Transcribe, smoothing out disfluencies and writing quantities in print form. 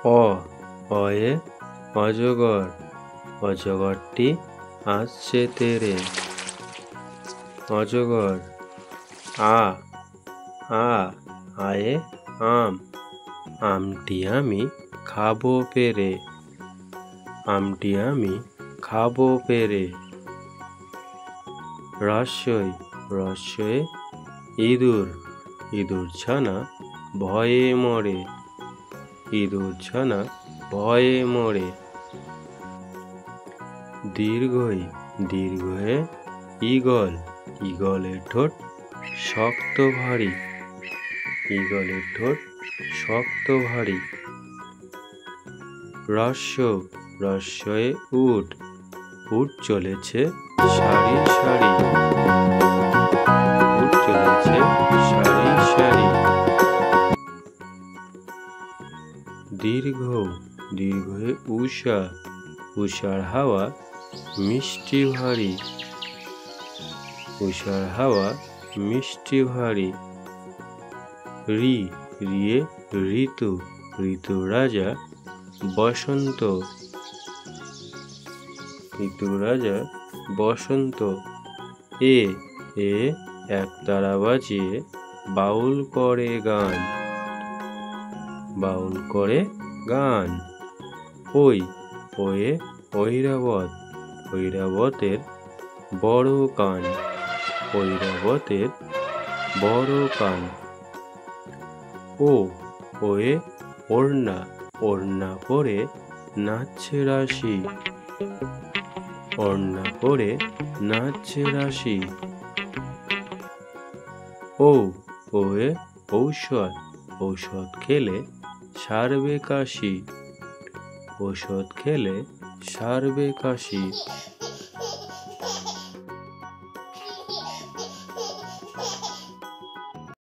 অ অয়ে অজগর, অজগরটি আসছে তেরে। অজগর। আ আ আয়ে আম, আমটি আমি খাবো পেরে। আমটি আমি খাবো পেরে। রস্যই রস্যয়ে ইঁদুর, ইঁদুর ছানা ভয়ে মরে। ইঁদুর ছানা ভয়ে মরে। দীর্ঘই দীর্ঘয়ে ঈগল, ঈগলের ঠোঁট শক্ত ভারী। ঈগলের ঠোঁট শক্ত ভারী। রস্য রস্যয়ে উট, উট চলেছে সারি সারি। উট চলেছে সারি সারি। দীর্ঘ দীর্ঘয়ে উষা, উষার হাওয়া মিষ্টি ভারী। উষার হাওয়া মিষ্টি ভারী। রি রিয়ে ঋতু, ঋতু রাজা বসন্ত। ঋতু রাজা বসন্ত। এ এ একতারা বাজিয়ে বাউল করে গান। বাউল করে গান। ওই ওয়ে ঐরাবত, ঐরাবতের বড় কান। ঐরাবতের বড় কান। ও ওয়ে ওড়না, ওড়না পরে নাচছে রাশি। ওড়না পরে নাচছে রাশি। ও ওয়ে ঔষধ, ঔষধ খেলে সারবে কাশি। ঔষধ খেলে সারবে কাশি।